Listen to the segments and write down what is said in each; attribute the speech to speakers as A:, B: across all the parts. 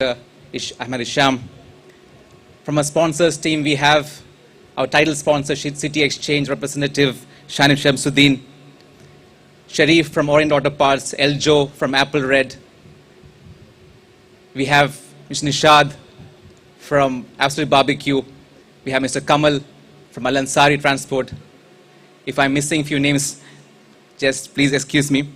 A: Ahmed Isham. From our sponsors team, we have our title sponsor, City Exchange representative, Shanif Shamsuddin, Sharif from Orient Auto Parts, Eljo from Apple Red. We have Mr. Nishad from Absolute Barbecue. We have Mr. Kamal from Al Ansari Transport. If I'm missing a few names, just please excuse me.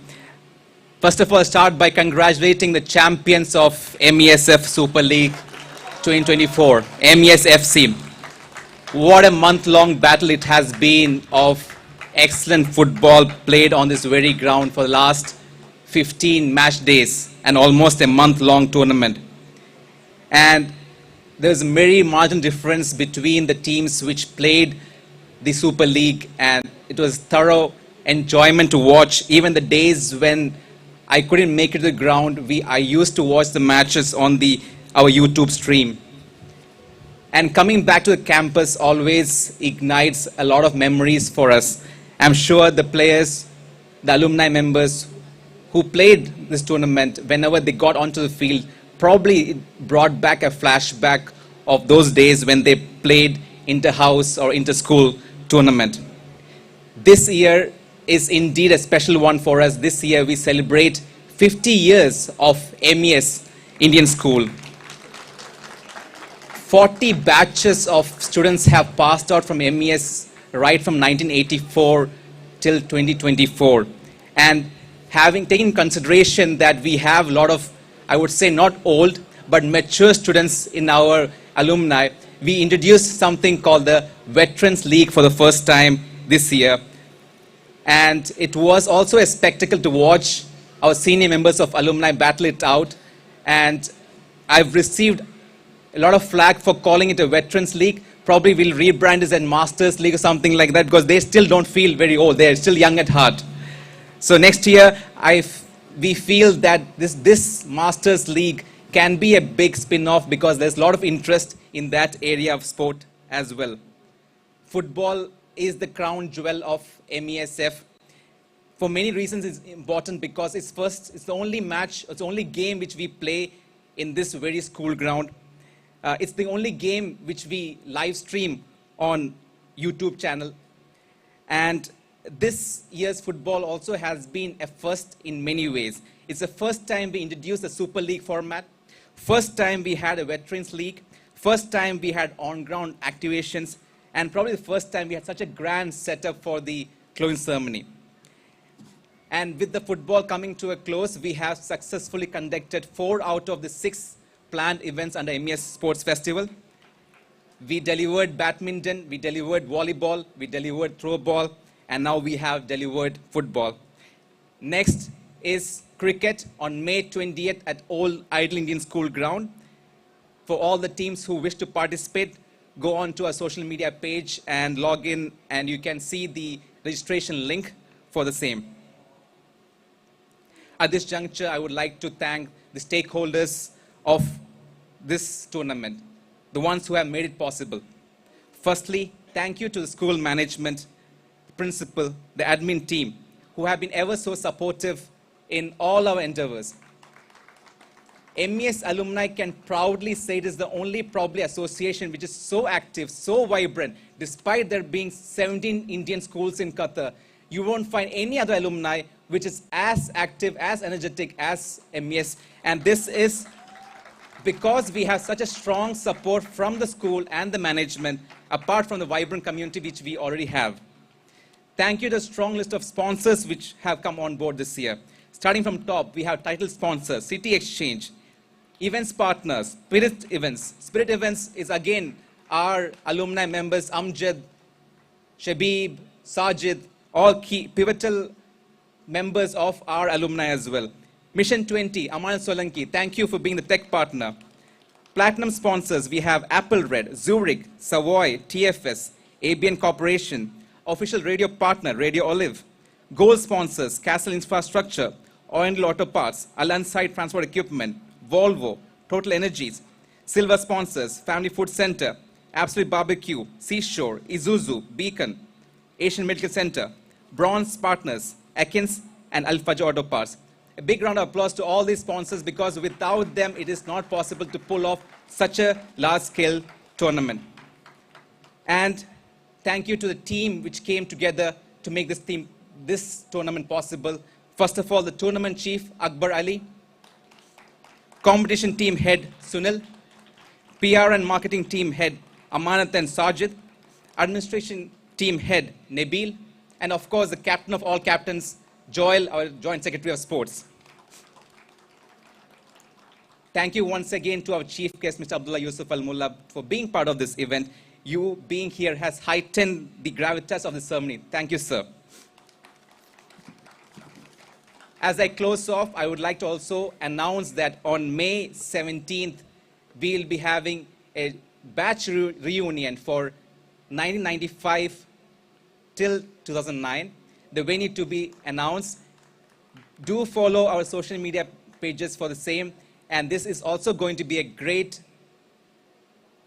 A: First of all, start by congratulating the champions of MESF Super League 2024, MESFC. What a month-long battle it has been of excellent football played on this very ground for the last 15 match days and almost a month-long tournament. And there's a very marginal difference between the teams which played the Super League, and it was thorough enjoyment to watch. Even the days when I couldn't make it to the ground, I used to watch the matches on our YouTube stream. And coming back to the campus always ignites a lot of memories for us. I'm sure the players, the alumni members who played this tournament, whenever they got onto the field, probably it brought back a flashback of those days when they played inter-house or inter-school tournament. This year is indeed a special one for us. This year we celebrate 50 years of MES Indian School. 40 batches of students have passed out from MES right from 1984 till 2024. And having taken consideration that we have a lot of, I would say not old, but mature students in our alumni, we introduced something called the Veterans League for the first time this year. And it was also a spectacle to watch our senior members of alumni battle it out. And I've received a lot of flack for calling it a Veterans League. Probably we'll rebrand it as a Masters League or something like that, because they still don't feel very old. They're still young at heart. So next year, we feel that this Masters League can be a big spin-off, because there's a lot of interest in that area of sport as well. Football is the crown jewel of MESF. For many reasons it's important, because it's the only match, it's the only game which we play in this very school ground. It's the only game which we live stream on YouTube channel. And this year's football also has been a first in many ways. It's the first time we introduced the Super League format. First time we had a Veterans League. First time we had on-ground activations. And probably the first time we had such a grand setup for the closing ceremony. And with the football coming to a close, we have successfully conducted 4 out of the 6 planned events under MES Sports Festival. We delivered badminton, we delivered volleyball, we delivered throwball, and now we have delivered football. Next is cricket on May 20th at Old Idle Indian School ground. For all the teams who wish to participate, go on to our social media page and log in, and you can see the registration link for the same. At this juncture, I would like to thank the stakeholders of this tournament, the ones who have made it possible. Firstly, thank you to the school management, the principal, the admin team, who have been ever so supportive in all our endeavors. MES alumni can proudly say it is the only probably association which is so active, so vibrant, despite there being 17 Indian schools in Qatar. You won't find any other alumni which is as active, as energetic as MES. And this is because we have such a strong support from the school and the management, apart from the vibrant community which we already have. Thank you to the strong list of sponsors which have come on board this year. Starting from top, we have title sponsors, City Exchange, events partners, Spirit Events. Spirit Events is again our alumni members, Amjad, Shabib, Sajid, all key pivotal members of our alumni as well. Mission 20, Aman Solanki, thank you for being the tech partner. Platinum sponsors, we have Apple Red, Zurich, Savoy, TFS, ABN Corporation, official radio partner, Radio Olive. Gold sponsors, Castle Infrastructure, Orient Auto Parts, Al Ansari Transport Equipment, Volvo, Total Energies. Silver sponsors, Family Food Center, Absolute Barbecue, Seashore, Isuzu, Beacon, Asian Medical Center. Bronze partners, Akins and Al Fajr Auto Parts. A big round of applause to all these sponsors, because without them, it is not possible to pull off such a large-scale tournament. And thank you to the team which came together to make this tournament possible. First of all, the tournament chief, Akbar Ali, competition team head, Sunil, PR and marketing team head, Amanat and Sajid, administration team head, Nabil, and of course, the captain of all captains, Joel, our Joint Secretary of Sports. Thank you once again to our chief guest, Mr. Abdullah Yusuf Al-Mullah, for being part of this event. You being here has heightened the gravitas of the ceremony. Thank you, sir. As I close off, I would like to also announce that on May 17th, we'll be having a batch reunion for 1995 till 2009. The venue to be announced. Do follow our social media pages for the same. And this is also going to be a great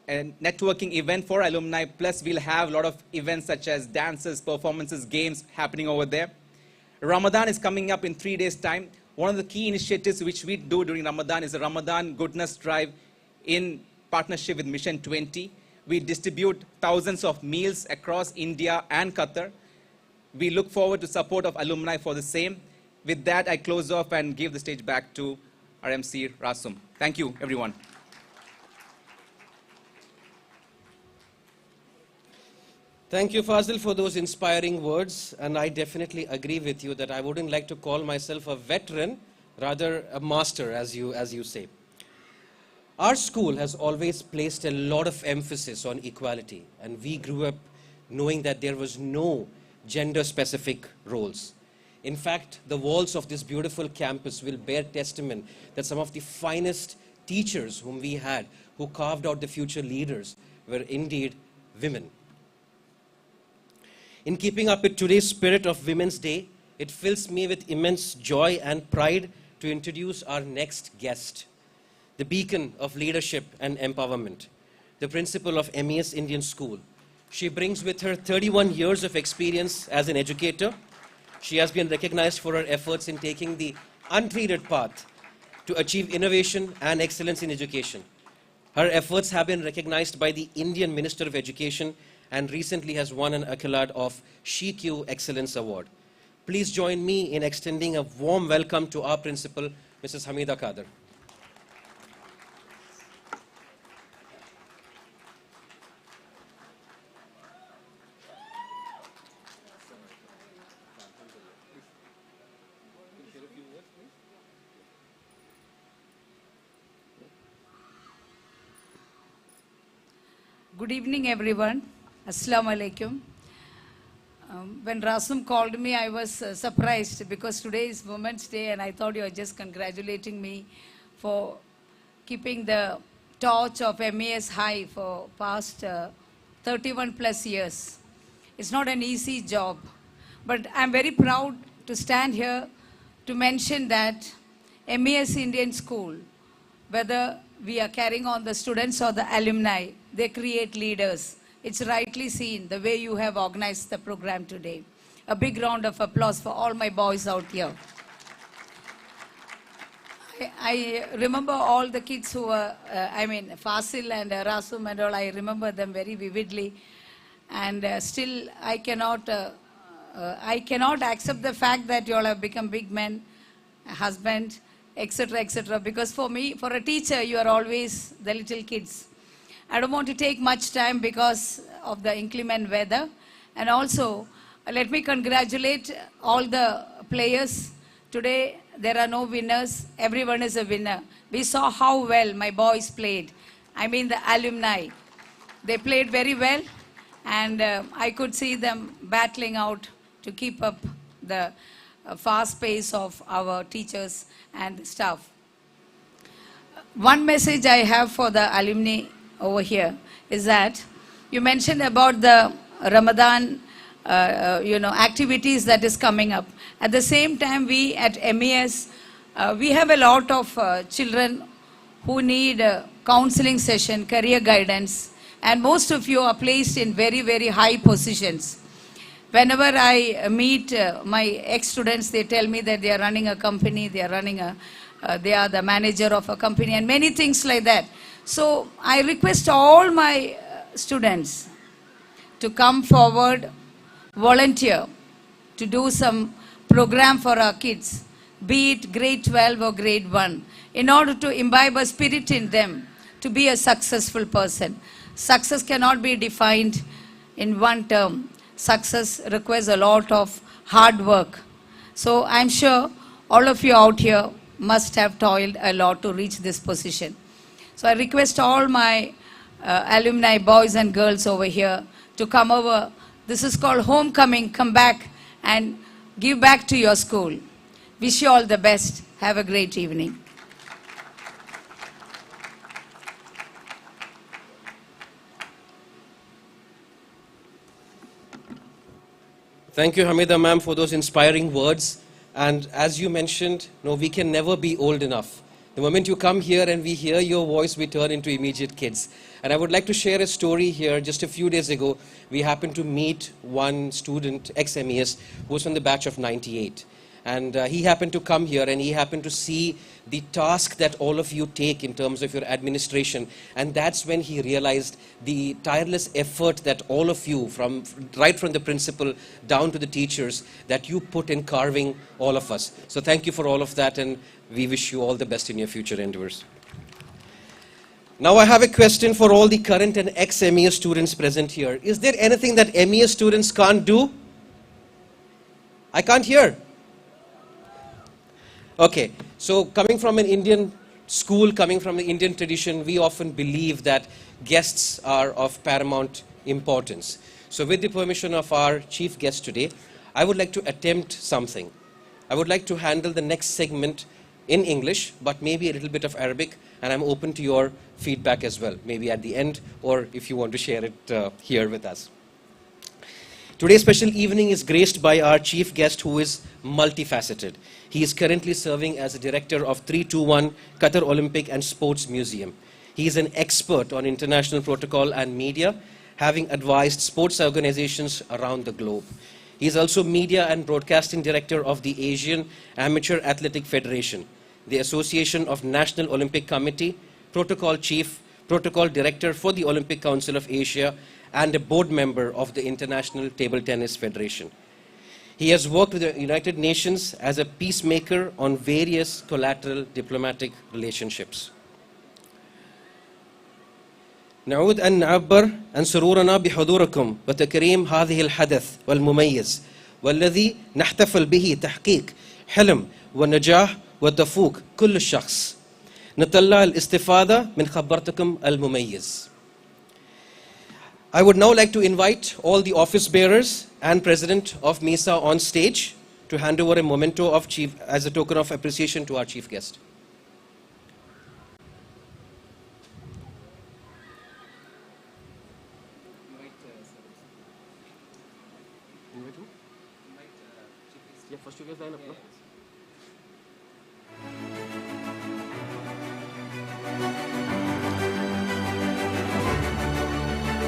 A: networking event for alumni. Plus, we'll have a lot of events such as dances, performances, games happening over there. Ramadan is coming up in 3 days' time. One of the key initiatives which we do during Ramadan is the Ramadan Goodness Drive in partnership with Mission 20. We distribute thousands of meals across India and Qatar. We look forward to support of alumni for the same. With that, I close off and give the stage back to our MC, Rasum. Thank you, everyone.
B: Thank you, Fazil, for those inspiring words. And I definitely agree with you that I wouldn't like to call myself a veteran, rather a master, as you say. Our school has always placed a lot of emphasis on equality. And we grew up knowing that there was no gender-specific roles. In fact, the walls of this beautiful campus will bear testament that some of the finest teachers whom we had, who carved out the future leaders, were indeed women. In keeping up with today's spirit of Women's Day, it fills me with immense joy and pride to introduce our next guest, the beacon of leadership and empowerment, the principal of MES Indian School. She brings with her 31 years of experience as an educator. She has been recognized for her efforts in taking the untreated path to achieve innovation and excellence in education. Her efforts have been recognized by the Indian Minister of Education and recently has won an accolade of SheQ Excellence Award. Please join me in extending a warm welcome to our principal, Mrs. Hamida Kader.
C: Good evening, everyone. Assalamu alaikum. When Rasum called me, I was surprised because today is Women's Day and I thought you were just congratulating me for keeping the torch of MES high for past 31 plus years. It's not an easy job, but I'm very proud to stand here to mention that MES Indian School, whether we are carrying on the students or the alumni, they create leaders. It's rightly seen the way you have organized the program today. A big round of applause for all my boys out here. I remember all the kids who were, Fasil and Rasum and all, I remember them very vividly. And still, I cannot accept the fact that you all have become big men, husband, etc., because for me, for a teacher, you are always the little kids. I don't want to take much time because of the inclement weather. And also, let me congratulate all the players. Today, there are no winners. Everyone is a winner. We saw how well my boys played. I mean the alumni. They played very well. And I could see them battling out to keep up the fast pace of our teachers and staff. One message I have for the alumni over here is that you mentioned about the Ramadan activities that is coming up. At the same time, we at MES, we have a lot of children who need counseling session, career guidance, and most of you are placed in very, very high positions. Whenever I meet my ex-students, they tell me that they are running a company, they are the manager of a company, and many things like that. So I request all my students to come forward, volunteer, to do some program for our kids, be it grade 12 or grade 1, in order to imbibe a spirit in them to be a successful person. Success cannot be defined in one term. Success requires a lot of hard work. So I'm sure all of you out here must have toiled a lot to reach this position. So I request all my alumni, boys and girls over here, to come over. This is called homecoming. Come back and give back to your school. Wish you all the best. Have a great evening.
B: Thank you, Hamida ma'am, for those inspiring words. And as you mentioned, no, we can never be old enough. The moment you come here and we hear your voice, we turn into immediate kids. And I would like to share a story here. Just a few days ago, we happened to meet one student, ex-MES, who was from the batch of 98. And he happened to come here and he happened to see the task that all of you take in terms of your administration. And that's when he realized the tireless effort that all of you, right from the principal down to the teachers, that you put in carving all of us. So thank you for all of that, and we wish you all the best in your future endeavors. Now I have a question for all the current and ex-MES students present here. Is there anything that MES students can't do? I can't hear. Okay, so coming from an Indian school, coming from the Indian tradition, we often believe that guests are of paramount importance. So with the permission of our chief guest today, I would like to attempt something. I would like to handle the next segment in English, but maybe a little bit of Arabic, and I'm open to your feedback as well, maybe at the end, or if you want to share it here with us. Today's special evening is graced by our chief guest, who is multifaceted. He is currently serving as the director of 321 Qatar Olympic and Sports Museum. He is an expert on international protocol and media, having advised sports organizations around the globe. He is also media and broadcasting director of the Asian Amateur Athletic Federation, the Association of National Olympic Committee, protocol chief, protocol director for the Olympic Council of Asia, and a board member of the International Table Tennis Federation. He has worked with the United Nations as a peacemaker on various collateral diplomatic relationships. نعود أن نعبر عن سرورنا بحضوركم وتكريم هذه الحدث والمميز والذي نحتفل به تحقيق حلم ونجاح وتفوق كل الشخص. نتطلع الاستفادة من خبرتكم المميز. I would now like to invite all the office bearers and president of MESA on stage to hand over a memento of as a token of appreciation to our chief guest. First you guys line up, no?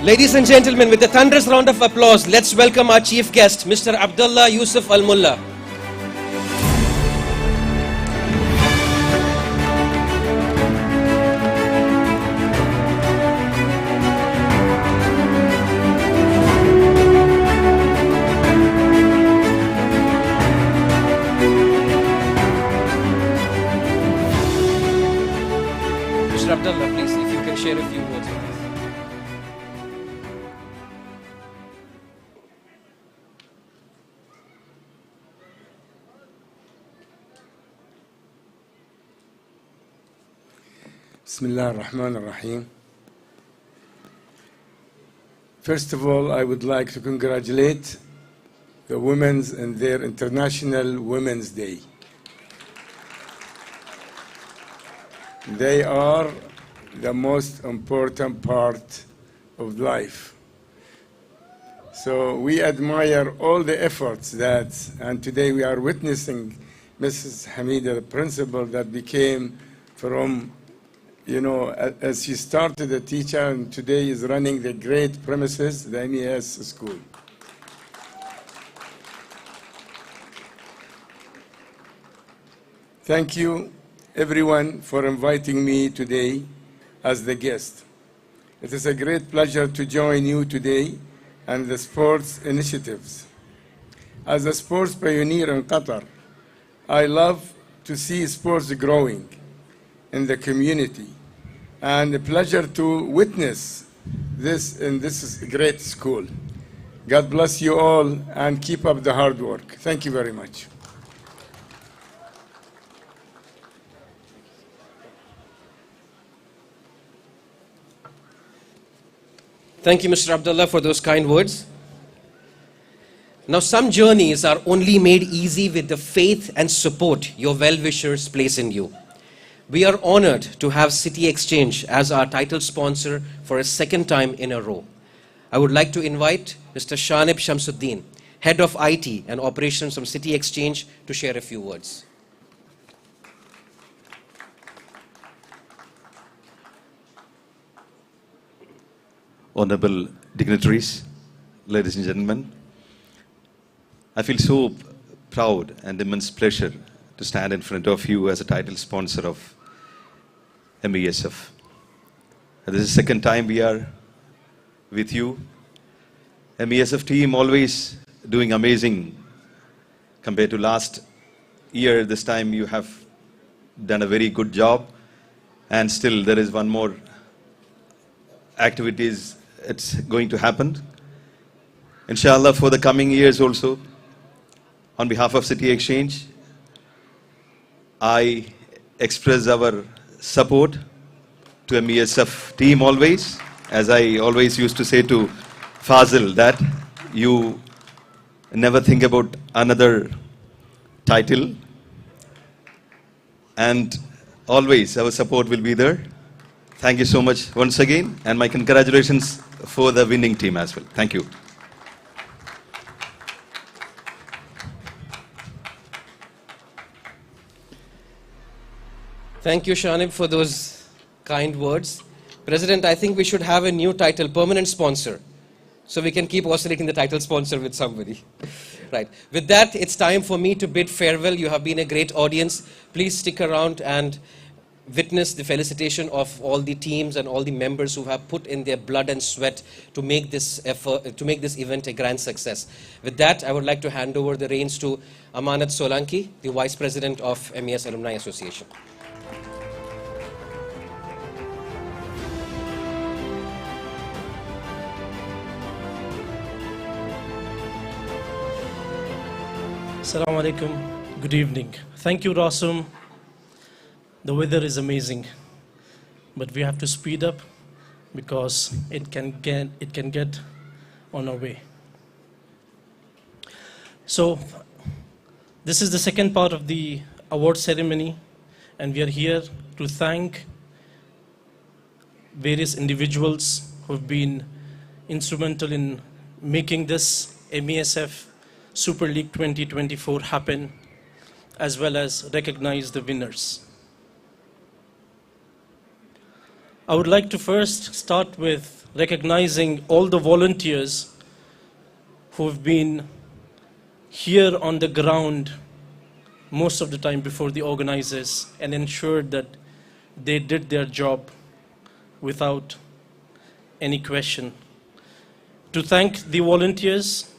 B: Ladies and gentlemen, with a thunderous round of applause, let's welcome our chief guest, Mr. Abdullah Yusuf Al Mullah. Mr. Abdullah, please, if you can share a few words with us.
D: Bismillah ar-Rahman ar-Rahim. First of all, I would like to congratulate the women's and their International Women's Day. They are the most important part of life. So we admire all the efforts and today we are witnessing Mrs. Hamida, the principal that became from, as she started a teacher and today is running the great premises, the MES school. Thank you, everyone, for inviting me today as the guest. It is a great pleasure to join you today and the sports initiatives. As a sports pioneer in Qatar, I love to see sports growing in the community, and a pleasure to witness this in this great school. God bless you all and keep up the hard work. Thank you very much.
B: Thank you, Mr. Abdullah, for those kind words. Now, some journeys are only made easy with the faith and support your well-wishers place in you. We are honored to have City Exchange as our title sponsor for a second time in a row. I would like to invite Mr. Shanib Shamsuddin, Head of IT and Operations from City Exchange, to share a few words.
E: Honorable dignitaries, ladies and gentlemen, I feel so proud and immense pleasure to stand in front of you as a title sponsor of MESF. This is the second time we are with you. MESF team always doing amazing compared to last year. This time you have done a very good job, and still there is one more activities it's going to happen. Inshallah, for the coming years also, on behalf of City Exchange, I express our support to MESF team always. As I always used to say to Fazil, that you never think about another title, and always our support will be there. Thank you so much once again, and my congratulations for the winning team as well. Thank you.
B: Thank you, Shanib, for those kind words. President, I think we should have a new title, permanent sponsor, so we can keep oscillating the title sponsor with somebody. Right. With that, it's time for me to bid farewell. You have been a great audience. Please stick around and witness the felicitation of all the teams and all the members who have put in their blood and sweat to make this effort, to make this event a grand success. With that, I would like to hand over the reins to Amanat Solanki, the Vice President of MES Alumni Association.
F: Assalamu alaikum. Good evening. Thank you, Rasum. The weather is amazing, but we have to speed up because it can get on our way. So, this is the second part of the award ceremony, and we are here to thank various individuals who have been instrumental in making this MESF Super League 2024 happen, as well as recognize the winners. I would like to first start with recognizing all the volunteers who have been here on the ground most of the time before the organizers and ensured that they did their job without any question. To thank the volunteers,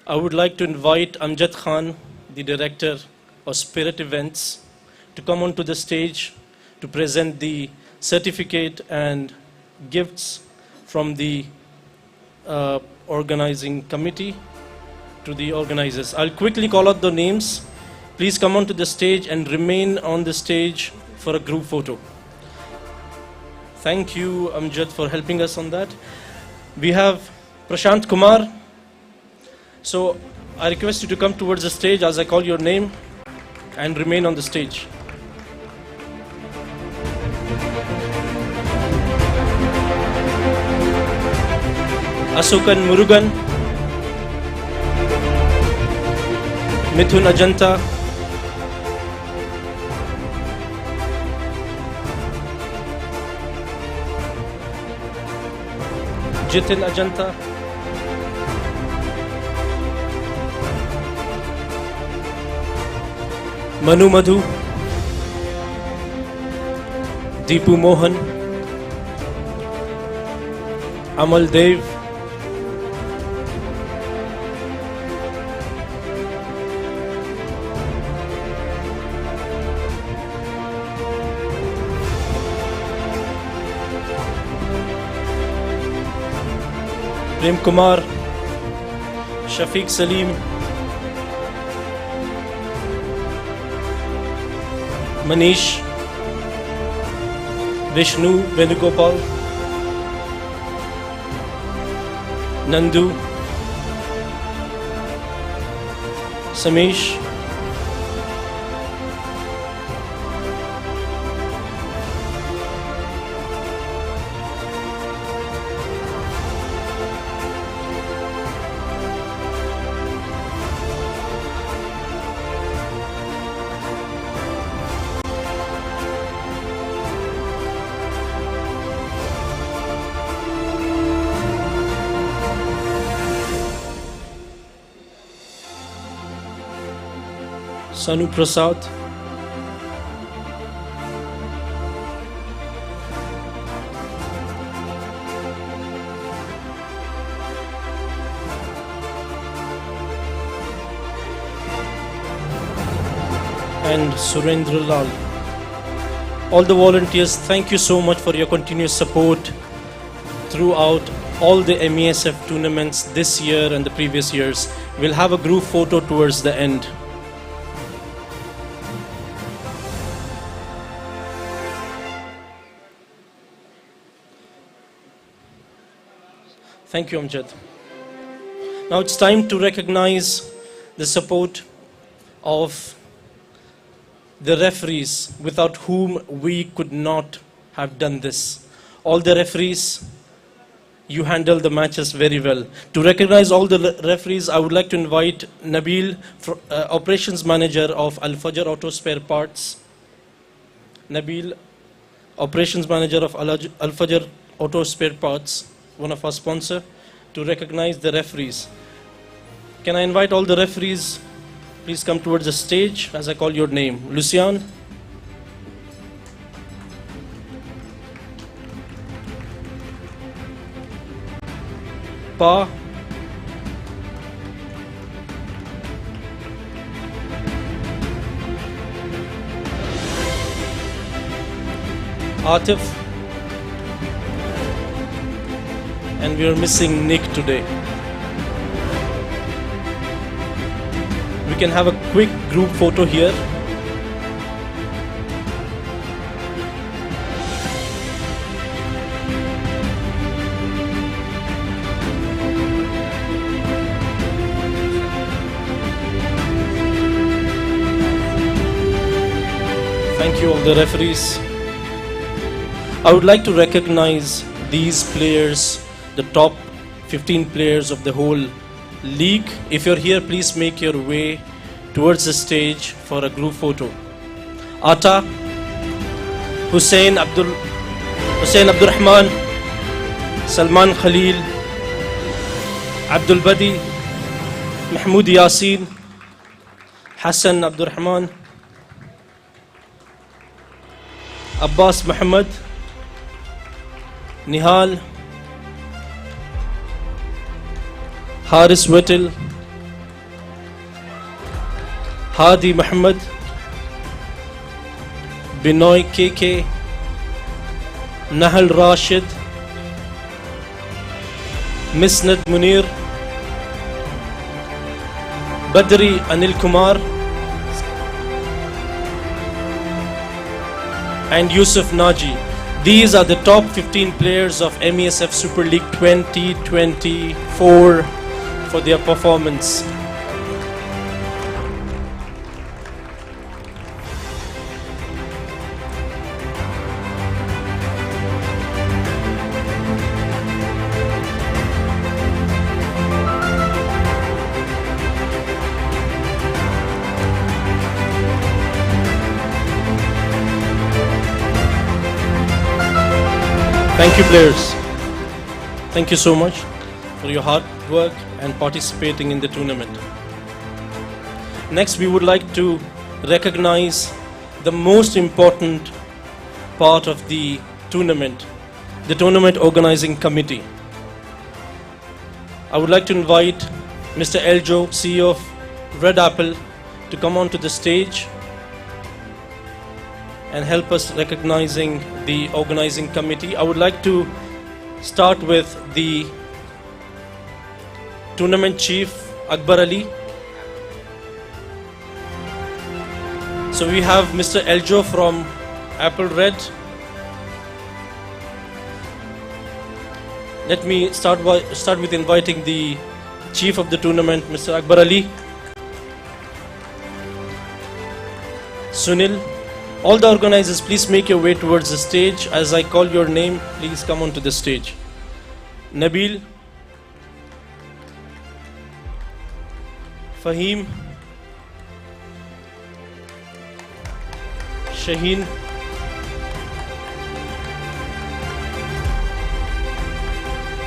F: I would like to invite Amjad Khan, the Director of Spirit Events, to come onto the stage to present the certificate and gifts from the organizing committee to the organizers. I'll quickly call out the names. Please come onto the stage and remain on the stage for a group photo. Thank you, Amjad, for helping us on that. We have Prashant Kumar. So I request you to come towards the stage as I call your name and remain on the stage. Asukan Murugan, Mithun Ajanta, Jitin Ajanta, Manu Madhu, Deepu Mohan, Amal Dev, Prem Kumar, Shafiq Salim, Manish, Vishnu Venugopal, Nandu, Samish, Sanu Prasad, and Surendra Lal. All the volunteers, thank you so much for your continuous support throughout all the MESF tournaments this year and the previous years. We'll have a group photo towards the end. Thank you, Amjad. Now it's time to recognize the support of the referees, without whom we could not have done this. All the referees, you handle the matches very well. To recognize all the referees, I would like to invite Nabil, Operations Manager of Al Fajr Auto Spare Parts. Nabil, Operations Manager of Al Fajr Auto Spare Parts, one of our sponsors, to recognize the referees. Can I invite all the referees? Please come towards the stage as I call your name. Lucian. Pa. Atif. And we are missing Nick today. We can have a quick group photo here. Thank you all the referees. I would like to recognize these players, the top 15 players of the whole league. If you're here, please make your way towards the stage for a group photo. Ata, Hussein Abdul Rahman, Salman Khalil, Abdul Badi, Mahmoud Yasin, Hassan Abdul Rahman, Abbas Muhammad, Nihal, Haris Wetel, Hadi Muhammad, Binoy KK, Nahal Rashid, Misnad Munir, Badri Anil Kumar, and Yusuf Naji. These are the top 15 players of MESF Super League 2024 for their performance. Thank you, players. Thank you so much for your hard work and participating in the tournament. Next, we would like to recognize the most important part of the tournament organizing committee. I would like to invite Mr. Eljo, CEO of Red Apple, to come onto the stage and help us recognizing the organizing committee. I would like to start with the tournament chief, Akbar Ali. So we have Mr. Eljo from Apple Red. Let me start with inviting the chief of the tournament, Mr. Akbar Ali. Sunil. All the organizers, please make your way towards the stage. As I call your name, please come onto the stage. Nabil. Fahim. Shaheen.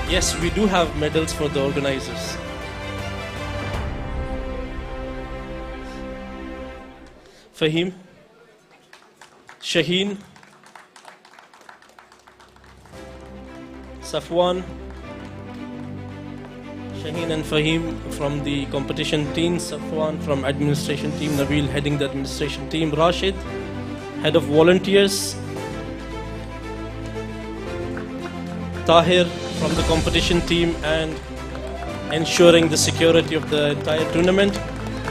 F: Yes, we do have medals for the organizers. Fahim. Shaheen. Safwan. Shaheen and Fahim from the competition team, Safwan from administration team, Nabil heading the administration team, Rashid, head of volunteers, Tahir from the competition team and ensuring the security of the entire tournament,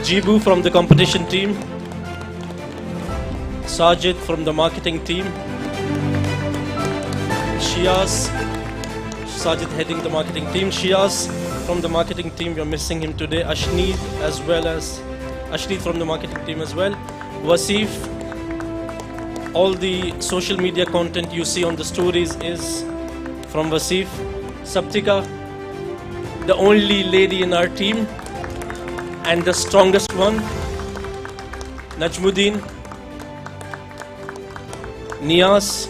F: Jibu from the competition team, Sajid from the marketing team, Shiaz, Sajid heading the marketing team, Shiaz from the marketing team, we are missing him today, Ashneed from the marketing team as well, Wasif. All the social media content you see on the stories is from Wasif. Saptika, the only lady in our team and the strongest one, Najmuddin, Niyas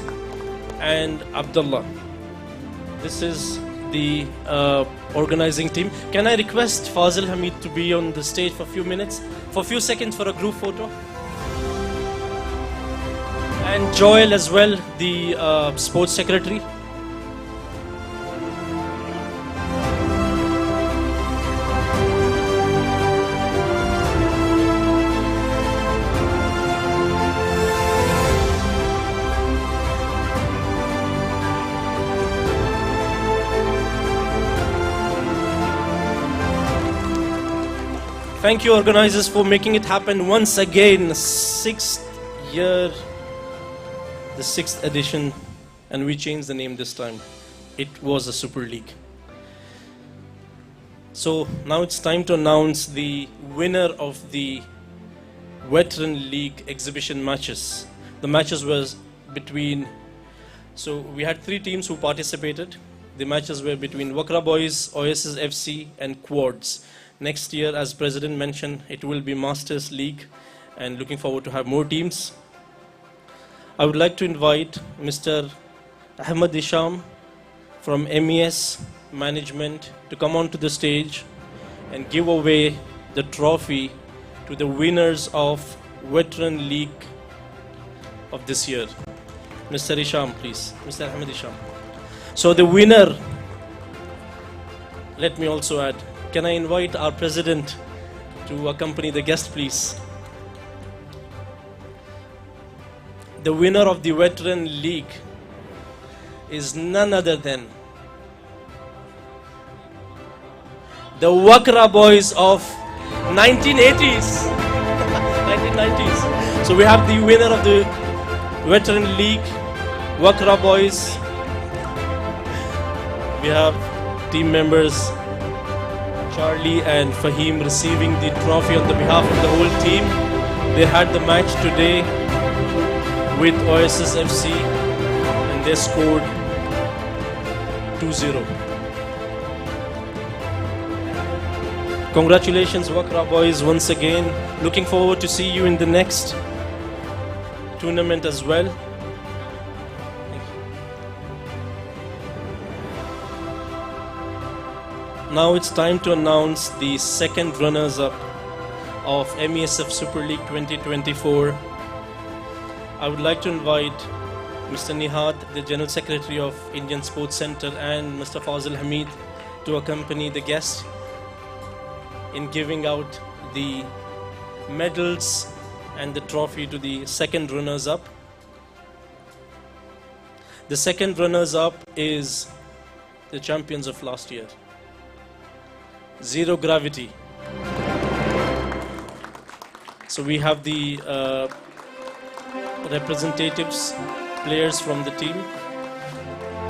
F: and Abdullah. This is the organizing team. Can I request Fazil Hamid to be on the stage for a few minutes, for a few seconds for a group photo? And Joel as well, the sports secretary. Thank you organizers for making it happen once again. Sixth year, the 6th edition, and we changed the name this time. It was a Super League. So now it's time to announce the winner of the Veteran League exhibition matches. The matches was between, so we had 3 teams who participated. The matches were between Wakra Boys, Oasis FC and Quads. Next year, as President mentioned, it will be Masters League, and looking forward to have more teams. I would like to invite Mr. Ahmed Isham from MES Management to come onto the stage and give away the trophy to the winners of Veteran League of this year. Mr. Isham, please. Mr. Ahmed Isham. So the winner, let me also add, can I invite our president to accompany the guest, please? The winner of the Veteran League is none other than the Wakra Boys of 1980s, 1990s. So we have the winner of the Veteran League, Wakra Boys. We have team members Charlie and Fahim receiving the trophy on the behalf of the whole team. They had the match today with Oasis FC and they scored 2-0. Congratulations Wakra Boys once again. Looking forward to see you in the next tournament as well. Now it's time to announce the second runners-up of MESF Super League 2024. I would like to invite Mr. Nihad, the General Secretary of Indian Sports Center, and Mr. Fazil Hamid to accompany the guests in giving out the medals and the trophy to the second runners-up. The second runners-up is the champions of last year, Zero Gravity. So we have the representatives, players from the team.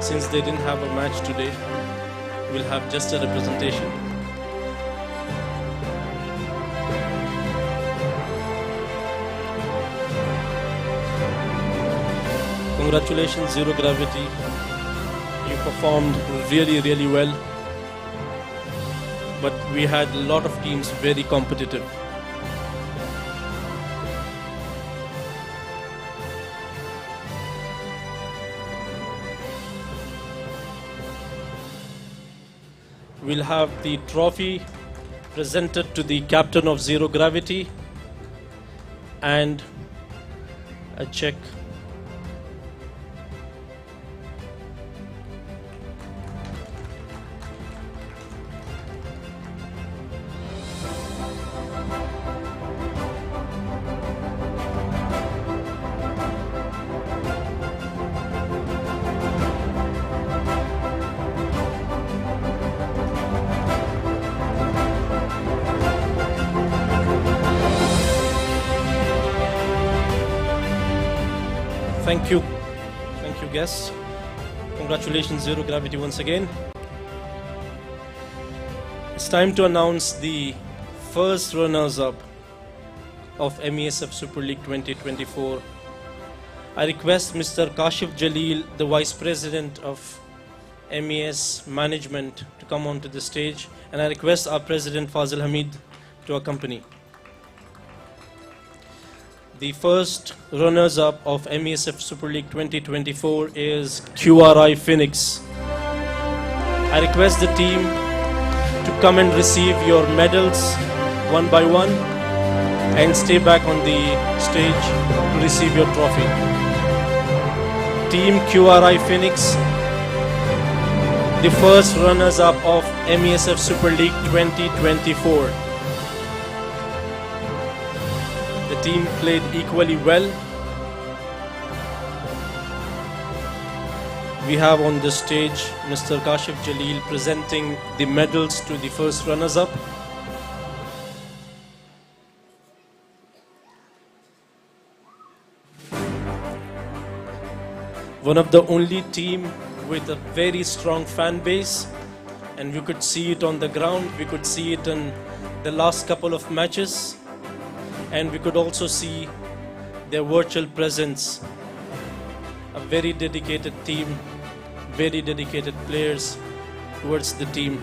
F: Since they didn't have a match today, we'll have just a representation. Congratulations, Zero Gravity. You performed really, really well. But we had a lot of teams very competitive. We'll have the trophy presented to the captain of Zero Gravity and a check. Thank you. Thank you, guests. Congratulations, Zero Gravity, once again. It's time to announce the first runners-up of MESF Super League 2024. I request Mr. Kashif Jalil, the Vice President of MES Management, to come onto the stage, and I request our President Fazil Hamid to accompany. The first runners-up of MESF Super League 2024 is QRI Phoenix. I request the team to come and receive your medals one by one and stay back on the stage to receive your trophy. Team QRI Phoenix, the first runners-up of MESF Super League 2024. The team played equally well. We have on the stage Mr. Kashif Jalil presenting the medals to the first runners-up. One of the only team with a very strong fan base, and we could see it on the ground, we could see it in the last couple of matches, and we could also see their virtual presence. A very dedicated team, very dedicated players towards the team.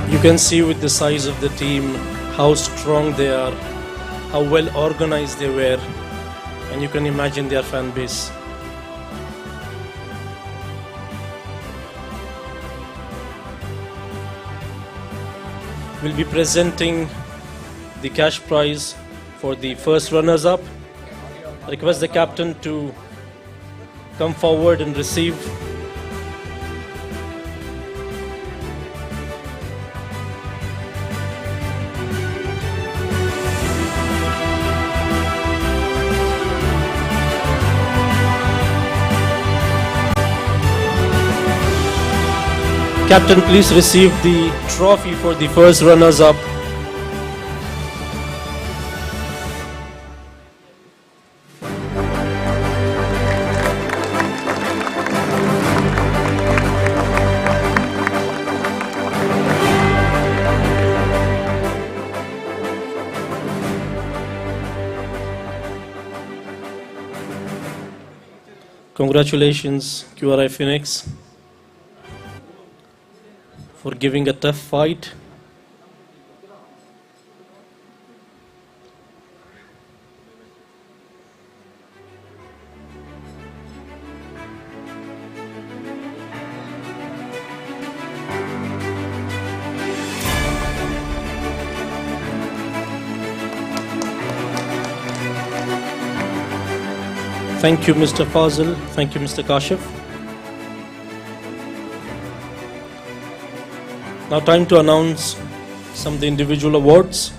F: You can see with the size of the team how strong they are, how well organized they were, and you can imagine their fan base. We'll be presenting the cash prize for the first runners-up. I request the captain to come forward and receive. Captain, please receive the trophy for the first runners-up. Congratulations, QRI Phoenix, for giving a tough fight. Thank you, Mr. Fazil. Thank you, Mr. Kashif. Now time to announce some of the individual awards.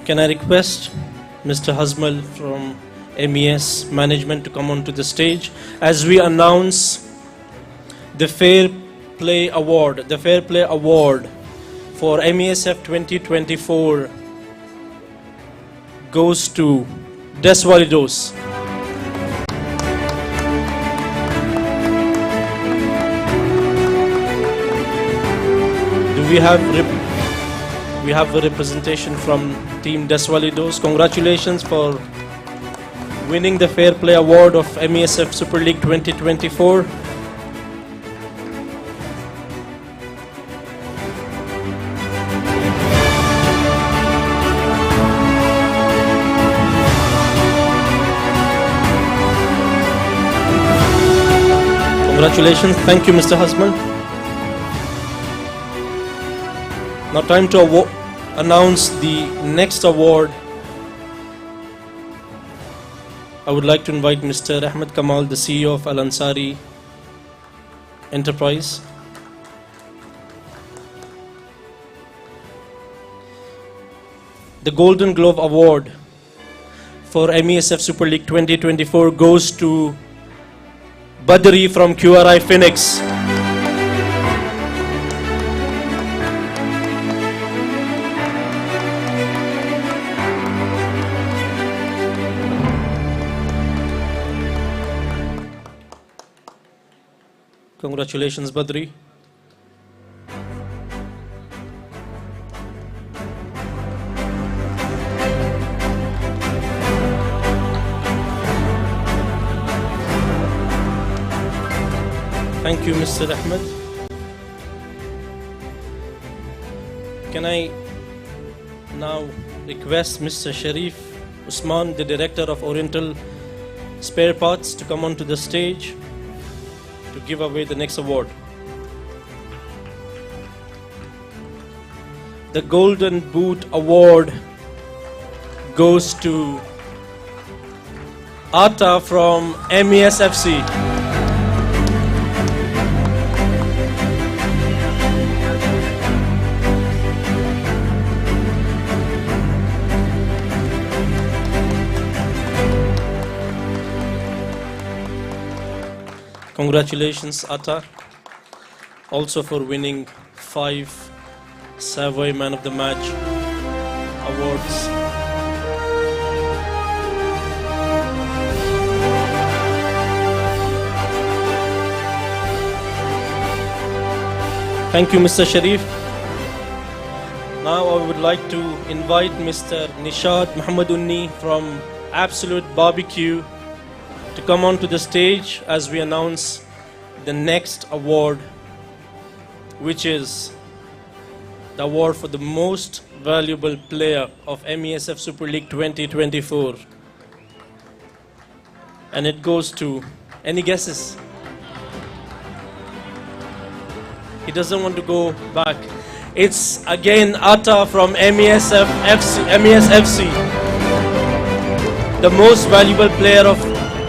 F: Can I request Mr. Hazmal from MES Management to come onto the stage as we announce the Fair Play Award. The Fair Play Award for MESF 2024 goes to Desvalidos. We have a representation from Team Desvalidos. Congratulations for winning the Fair Play Award of MESF Super League 2024. Congratulations. Thank you, Mr. Hasman. Now time to announce the next award. I would like to invite Mr. Ahmed Kamal, the CEO of Al Ansari Enterprise. The Golden Glove Award for MESF Super League 2024 goes to Badri from QRI Phoenix. Congratulations, Badri. Thank you, Mr. Ahmed. Can I now request Mr. Sharif Usman, the Director of Oriental Spare Parts, to come onto the stage to give away the next award. The Golden Boot Award goes to Ata from MESFC. Congratulations, Atta, also for winning 5 Savoy Man of the Match awards. Thank you, Mr. Sharif. Now I would like to invite Mr. Nishad Muhammadunni from Absolute Barbecue to come onto the stage as we announce the next award, which is the award for the most valuable player of MESF Super League 2024. And it goes to, any guesses? He doesn't want to go back. It's again Atta from MESFC, the most valuable player of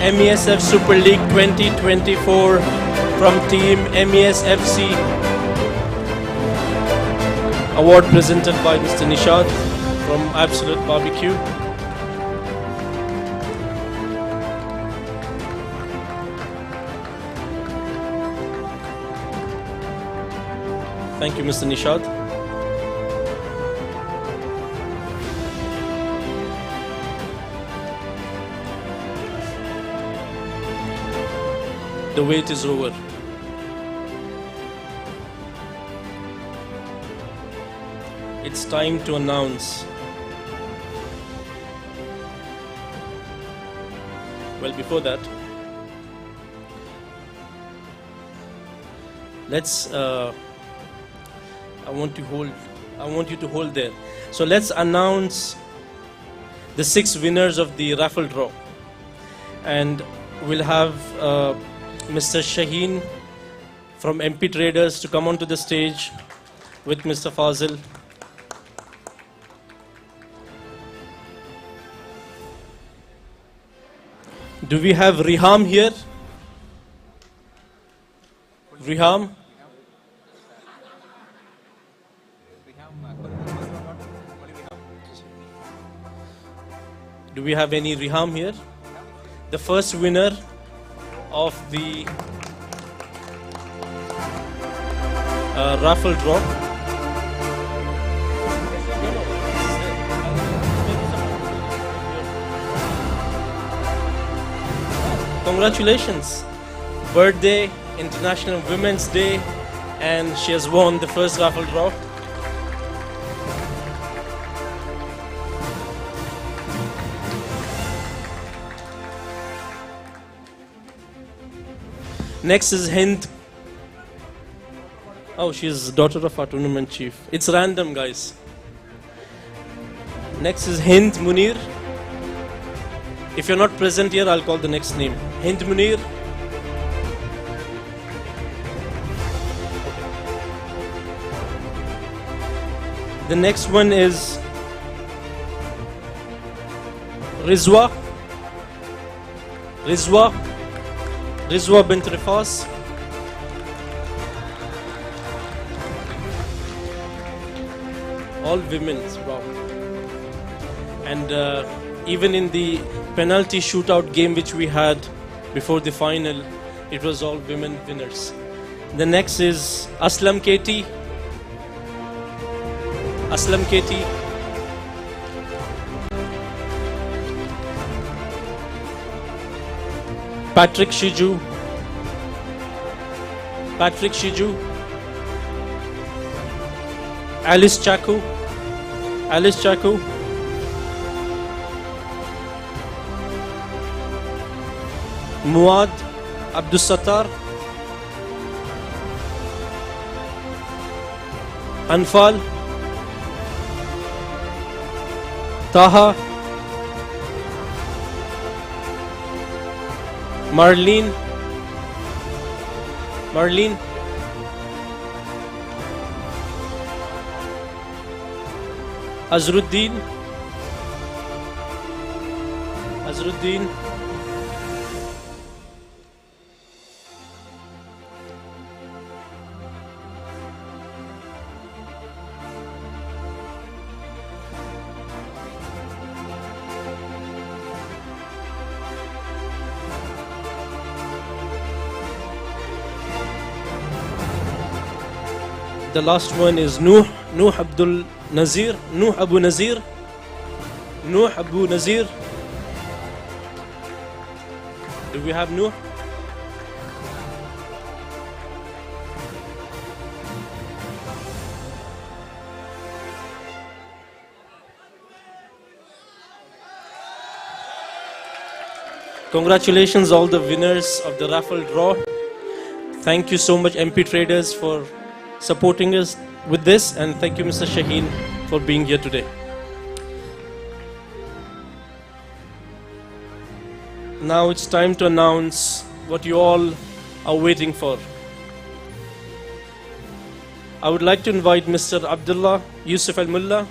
F: MESF Super League 2024 from Team MESFC. Award presented by Mr. Nishad from Absolute Barbecue. Thank you, Mr. Nishad. The wait is over. It's time to announce. Well, before that, let's. I want you to hold there. So let's announce the 6 winners of the raffle draw, and we'll have Mr. Shaheen from MP Traders to come onto the stage with Mr. Fazil. Do we have Riham here? Riham? Do we have any Riham here? The first winner of the raffle draw. Congratulations. Birthday, International Women's Day, and she has won the first raffle draw. Next is Hind. Oh, she's daughter of our tournament chief. It's random, guys. Next is Hind Munir. If you're not present here, I'll call the next name. Hind Munir. The next one is Rizwa. Rizwa bint Rifas. All women, wow. And even in the penalty shootout game which we had before the final, it was all women winners. The next is Aslam Keti. Aslam Keti. Patrick Shiju. Alice Chaku. Muad Abdus Sattar. Anfal. Taha. Marlene. Azruddin. The last one is Nuh Abdul Nazir. Nuh Abu Nazir. Do we have Nuh? Congratulations all the winners of the raffle draw. Thank you so much MP Traders for supporting us with this, and thank you Mr. Shaheen for being here today. Now it's time to announce what you all are waiting for. I would like to invite Mr. Abdullah Yusuf Al Mullah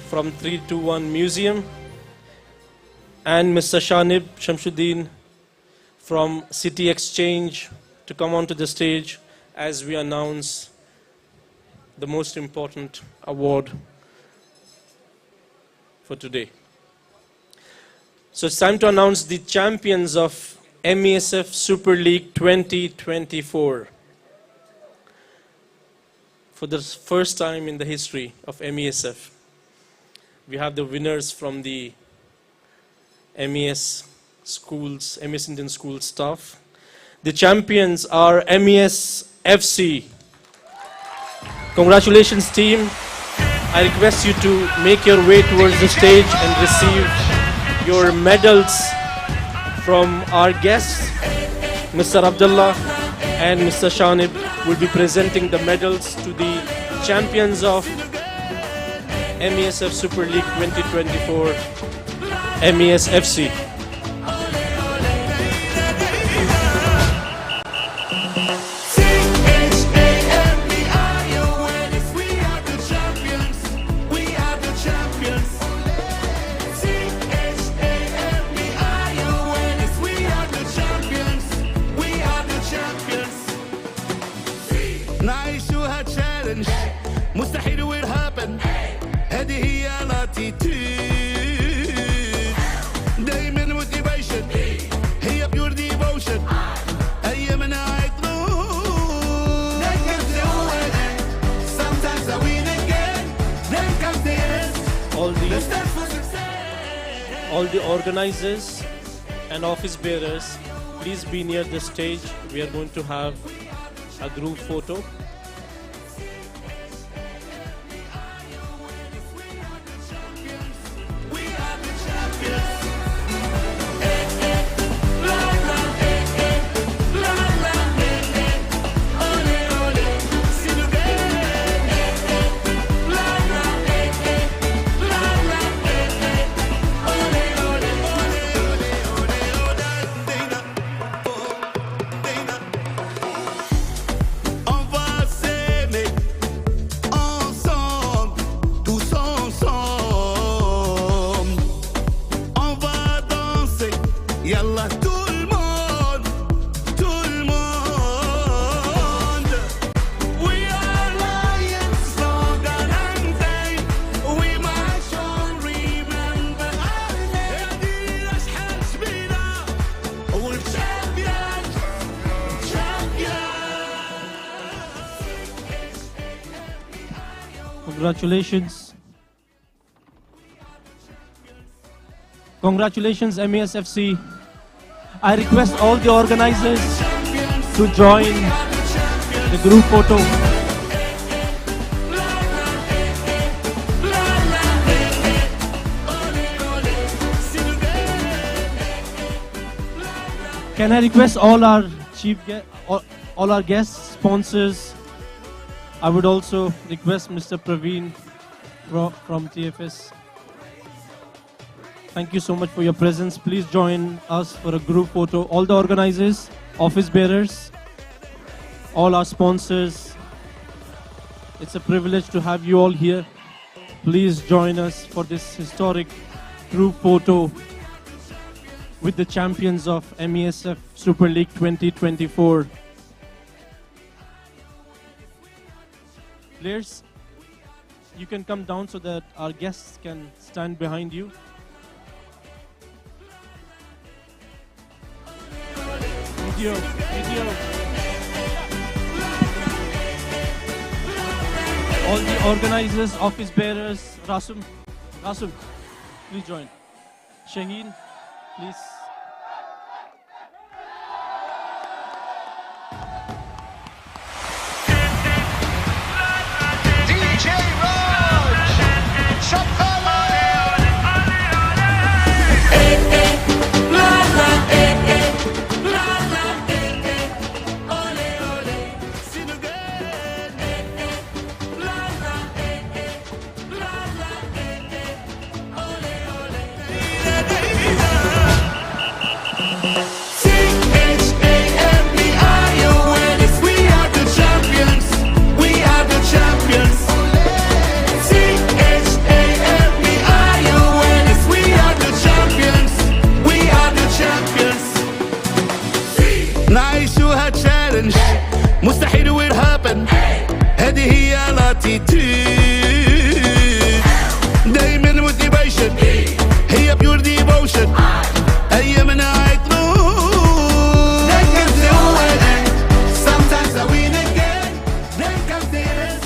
F: from 321 Museum and Mr. Shanib Shamsuddin from City Exchange to come onto the stage as we announce the most important award for today. So it's time to announce the champions of MESF Super League 2024. for the first time in the history of MESF, we have the winners from the MES schools, MES Indian school staff. The champions are MES FC. Congratulations, team. I request you to make your way towards the stage and receive your medals from our guests. Mr. Abdullah and Mr. Shanib will be presenting the medals to the champions of MESF Super League 2024, MES FC.
G: نعيشوها تشالنج مستحيل will happen هذه هي لاتيتيود دايما موتيفيشن هي بيور ديفوشن ايامنا عيطلون Then comes the winning sometimes I win again Then comes the end the step for success
F: All the organizers and office bearers, please be near the stage. We are going to have a group photo.
G: On va s'aimer ensemble, tous ensemble. On va danser, yallah tout le monde, tout le monde. We are lions, strong and untamed. We march on, remember our name. هذه أشحال شبيلة والشامبيون
F: Congratulations. Congratulations, MESFC. I request all the organizers to join the group photo. Can I request all our all our guests, sponsors? I would also request Mr. Praveen from TFS. Thank you so much for your presence. Please join us for a group photo. All the organizers, office bearers, all our sponsors. It's a privilege to have you all here. Please join us for this historic group photo with the champions of MESF Super League 2024. Players, you can come down so that our guests can stand behind you. Video. All the organizers, office bearers, Rasum, please join. Shaheen, please.
G: نعيشوها تشالنج مستحيل will happen هذه هي لاتيتيود دايما موتيفيشن هي بيور ديفوشن ايامنا عيطلون Then comes the winning sometimes I win again Then comes the end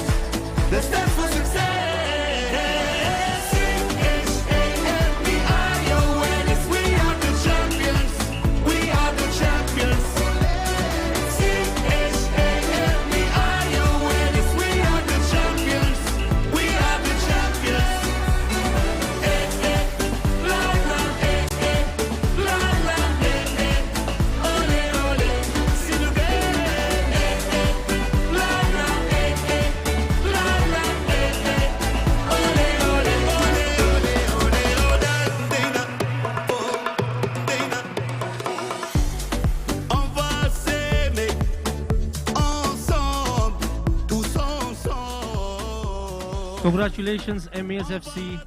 F: Congratulations, MESFC.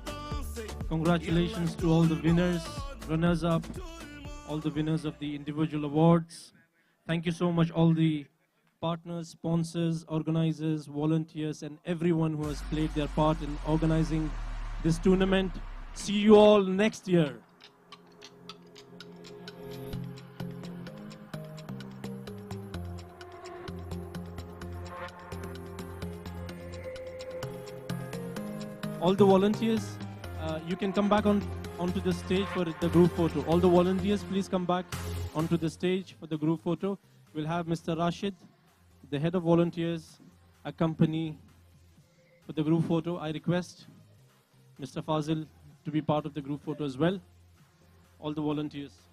F: Congratulations to all the winners, runners-up, all the winners of the individual awards. Thank you so much, all the partners, sponsors, organizers, volunteers, and everyone who has played their part in organizing this tournament. See you all next year. All the volunteers, you can come back onto the stage for the group photo. All the volunteers, please come back onto the stage for the group photo. We'll have Mr. Rashid, the head of volunteers, accompany for the group photo. I request Mr. Fazil to be part of the group photo as well. All the volunteers.